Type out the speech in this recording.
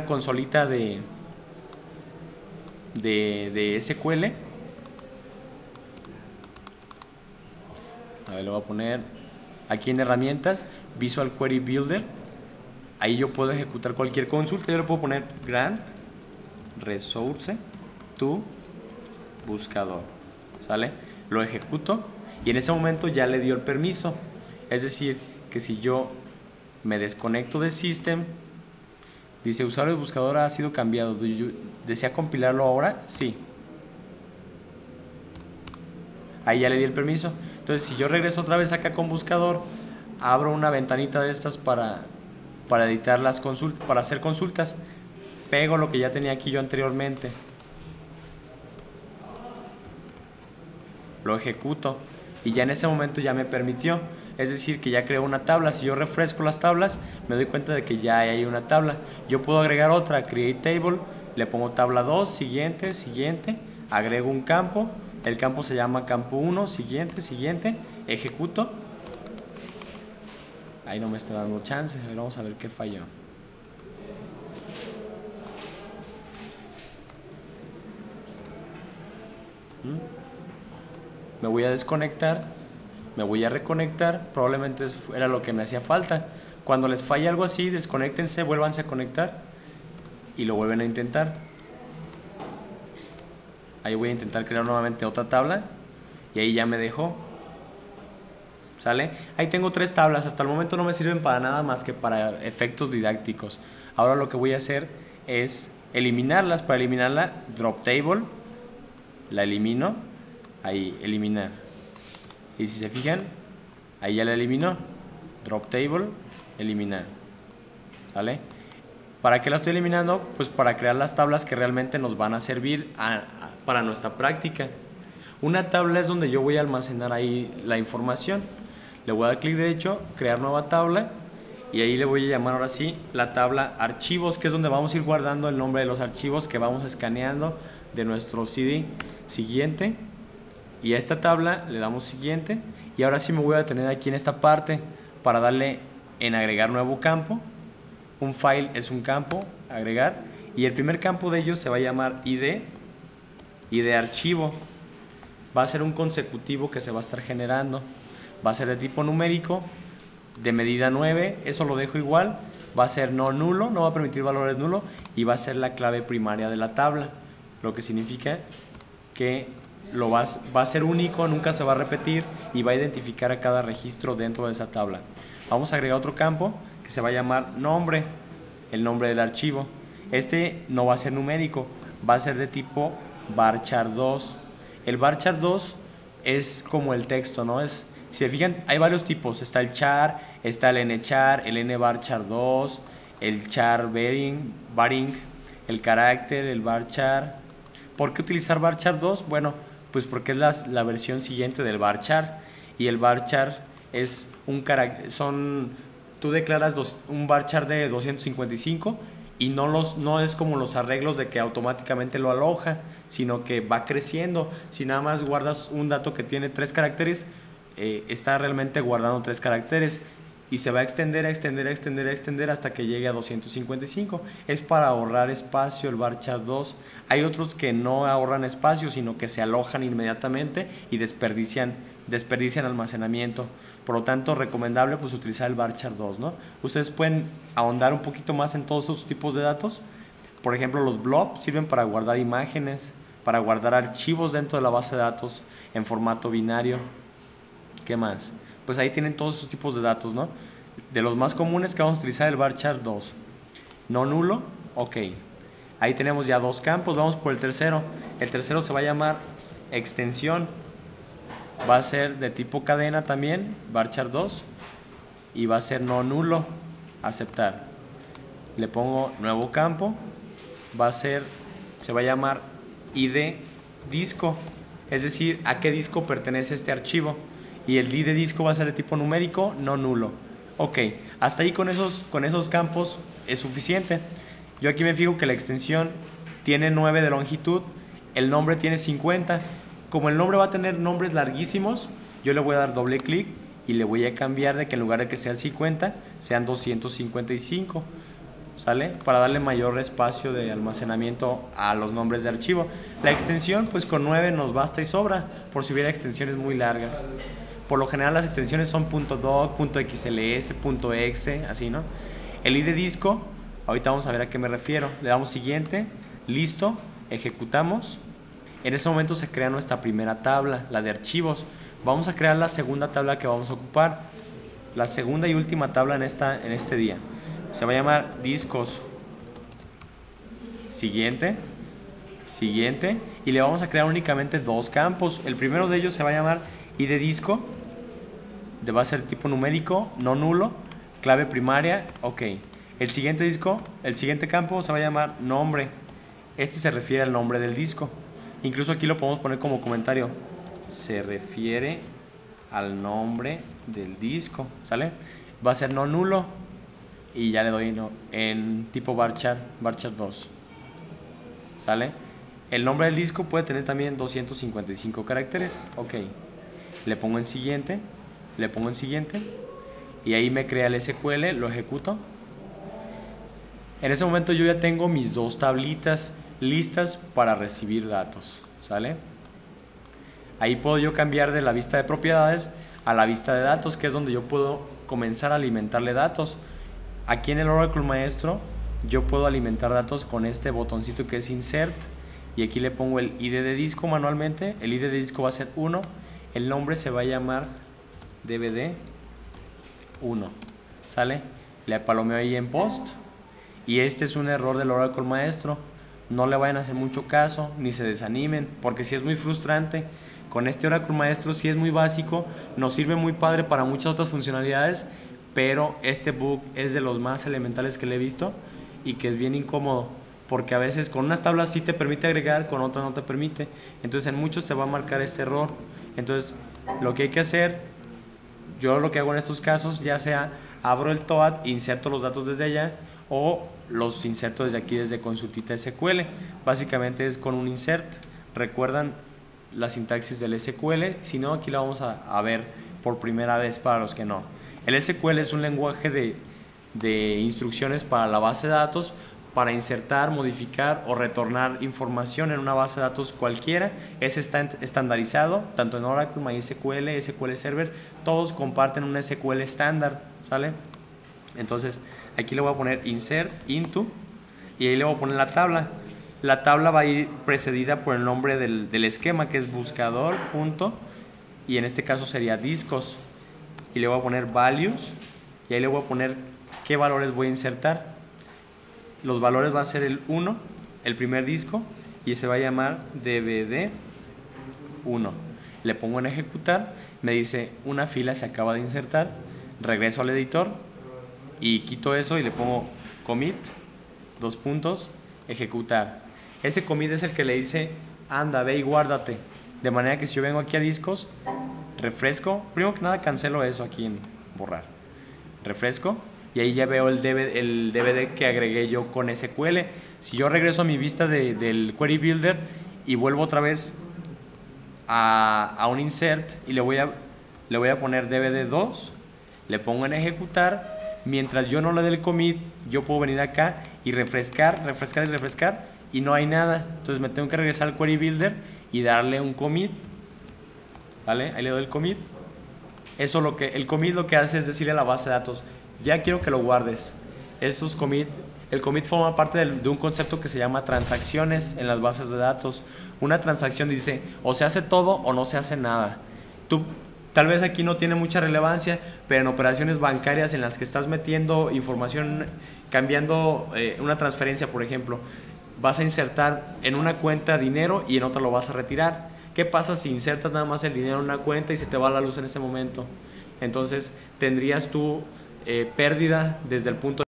consolita de SQL. A ver, le voy a poner aquí en herramientas, Visual Query Builder. Ahí yo puedo ejecutar cualquier consulta. Yo le puedo poner grant resource to buscador. ¿Sale? Lo ejecuto y en ese momento ya le dio el permiso. Es decir, que si yo me desconecto de System, dice usuario de buscador ha sido cambiado. ¿Desea compilarlo ahora? Sí. Ahí ya le di el permiso. Entonces, si yo regreso otra vez acá con buscador, abro una ventanita de estas para editar las consultas, para hacer consultas. Pego lo que ya tenía aquí yo anteriormente. Lo ejecuto y ya en ese momento ya me permitió. Es decir, que ya creó una tabla. Si yo refresco las tablas, me doy cuenta de que ya hay una tabla. Yo puedo agregar otra, create table, le pongo tabla 2, siguiente, siguiente, agrego un campo. El campo se llama campo 1, siguiente, siguiente, ejecuto. Ahí no me está dando chance, a ver, vamos a ver qué falló. Me voy a desconectar, me voy a reconectar, probablemente era lo que me hacía falta. Cuando les falle algo así, desconéctense, vuélvanse a conectar y lo vuelven a intentar. Ahí voy a intentar crear nuevamente otra tabla y ahí ya me dejó. ¿Sale? Ahí tengo 3 tablas, hasta el momento no me sirven para nada más que para efectos didácticos. Ahora lo que voy a hacer es eliminarlas. Para eliminarla, drop table, la elimino, ahí, eliminar. Y si se fijan, ahí ya la eliminó. Drop table, eliminar. ¿Sale? ¿Para qué la estoy eliminando? Pues para crear las tablas que realmente nos van a servir para nuestra práctica. Una tabla es donde yo voy a almacenar ahí la información. Le voy a dar clic derecho, crear nueva tabla y ahí le voy a llamar ahora sí la tabla archivos, que es donde vamos a ir guardando el nombre de los archivos que vamos escaneando de nuestro CD. Siguiente, y a esta tabla le damos siguiente y ahora sí me voy a detener aquí en esta parte para darle en agregar nuevo campo. Un file es un campo, agregar, y el primer campo de ellos se va a llamar ID archivo. Va a ser un consecutivo que se va a estar generando. Va a ser de tipo numérico, de medida 9, eso lo dejo igual. Va a ser no nulo, no va a permitir valores nulos y va a ser la clave primaria de la tabla, lo que significa que va a ser único, nunca se va a repetir y va a identificar a cada registro dentro de esa tabla. Vamos a agregar otro campo que se va a llamar nombre, el nombre del archivo. Este no va a ser numérico, va a ser de tipo varchar 2. El varchar 2 es como el texto, ¿no? Si se fijan, hay varios tipos. Está el char, está el nchar, el nvarchar 2, el char varing, el carácter, el varchar. ¿Por qué utilizar varchar 2? Bueno, pues porque es la versión siguiente del varchar. Y el varchar es un carácter, tú declaras un varchar de 255 y no es como los arreglos de que automáticamente lo aloja, sino que va creciendo. Si nada más guardas un dato que tiene 3 caracteres, está realmente guardando 3 caracteres y se va a extender hasta que llegue a 255. Es para ahorrar espacio el varchar 2. Hay otros que no ahorran espacio, sino que se alojan inmediatamente y desperdician almacenamiento. Por lo tanto, recomendable pues utilizar el varchar 2, ¿no? Ustedes pueden ahondar un poquito más en todos esos tipos de datos. Por ejemplo, los blob sirven para guardar imágenes, para guardar archivos dentro de la base de datos en formato binario. ¿Qué más? Pues ahí tienen todos esos tipos de datos, ¿no? De los más comunes que vamos a utilizar el varchar 2. No nulo, ok. Ahí tenemos ya 2 campos, vamos por el tercero. El tercero se va a llamar extensión. Va a ser de tipo cadena también, varchar 2. Y va a ser no nulo, aceptar. Le pongo nuevo campo. Se va a llamar ID disco. Es decir, a qué disco pertenece este archivo. Y el ID disco va a ser de tipo numérico, no nulo. Ok, hasta ahí con esos campos es suficiente. Yo aquí me fijo que la extensión tiene 9 de longitud, el nombre tiene 50. Como el nombre va a tener nombres larguísimos, yo le voy a dar doble clic y le voy a cambiar de que en lugar de que sean 50, sean 255. ¿sale? Para darle mayor espacio de almacenamiento a los nombres de archivo. La extensión, pues con 9 nos basta y sobra, por si hubiera extensiones muy largas. Por lo general las extensiones son .doc, .xls, .exe, así, ¿no? El ID disco, ahorita vamos a ver a qué me refiero. Le damos siguiente, listo, ejecutamos. En ese momento se crea nuestra primera tabla, la de archivos. Vamos a crear la segunda tabla que vamos a ocupar, la segunda y última tabla en este día. Se va a llamar discos. Siguiente, siguiente, y le vamos a crear únicamente 2 campos. El primero de ellos se va a llamar ID disco, va a ser tipo numérico, no nulo, clave primaria, ok. El siguiente campo se va a llamar nombre. Este se refiere al nombre del disco. Incluso aquí lo podemos poner como comentario. Se refiere al nombre del disco, ¿sale? Va a ser no nulo y ya le doy no, en tipo varchar 2, ¿sale? El nombre del disco puede tener también 255 caracteres, ok. Le pongo en siguiente, y ahí me crea el SQL, lo ejecuto. En ese momento yo ya tengo mis 2 tablitas listas para recibir datos, ¿sale? Ahí puedo yo cambiar de la vista de propiedades a la vista de datos, que es donde yo puedo comenzar a alimentarle datos. Aquí en el Oracle Maestro yo puedo alimentar datos con este botoncito que es Insert, y aquí le pongo el ID de disco manualmente. El ID de disco va a ser 1, el nombre se va a llamar DVD 1, ¿sale? Le palomeo ahí en post, y este es un error del Oracle Maestro. No le vayan a hacer mucho caso, ni se desanimen, porque si es muy frustrante. Con este Oracle Maestro sí es muy básico, nos sirve muy padre para muchas otras funcionalidades, pero este bug es de los más elementales que le he visto y que es bien incómodo, porque a veces con unas tablas sí te permite agregar, con otras no te permite. Entonces en muchos te va a marcar este error. Entonces lo que hay que hacer, yo lo que hago en estos casos, ya sea abro el TOAD, inserto los datos desde allá, o los inserto desde aquí, desde consultita SQL. Básicamente es con un insert. ¿Recuerdan la sintaxis del SQL? Si no, aquí la vamos a ver por primera vez para los que no. El SQL es un lenguaje de instrucciones para la base de datos, para insertar, modificar o retornar información en una base de datos cualquiera. Ese está estandarizado, tanto en Oracle, MySQL, SQL Server, todos comparten un SQL estándar, ¿sale? Entonces aquí le voy a poner insert into y ahí le voy a poner la tabla. La tabla va a ir precedida por el nombre del esquema, que es buscador punto, y en este caso sería discos, y le voy a poner values, y ahí le voy a poner qué valores voy a insertar. Los valores va a ser el 1, el primer disco, y se va a llamar DVD 1. Le pongo en ejecutar, me dice una fila se acaba de insertar, regreso al editor y quito eso y le pongo commit, ejecutar. Ese commit es el que le dice anda, ve y guárdate, de manera que si yo vengo aquí a discos, refresco, primero que nada cancelo eso aquí en borrar, refresco, y ahí ya veo el DVD que agregué yo con SQL. Si yo regreso a mi vista del Query Builder y vuelvo otra vez a un insert y le voy a poner DVD2, le pongo en ejecutar. Mientras yo no le dé el commit, yo puedo venir acá y refrescar y no hay nada. Entonces me tengo que regresar al Query Builder y darle un commit, ¿vale? Ahí le doy el commit. El commit lo que hace es decirle a la base de datos, ya quiero que lo guardes. El commit forma parte de un concepto que se llama transacciones en las bases de datos. Una transacción dice o se hace todo o no se hace nada. Tal vez aquí no tiene mucha relevancia, pero en operaciones bancarias en las que estás metiendo información, cambiando una transferencia, por ejemplo, vas a insertar en una cuenta dinero y en otra lo vas a retirar. ¿Qué pasa si insertas nada más el dinero en una cuenta y se te va la luz en ese momento? Entonces tendrías tú pérdida desde el punto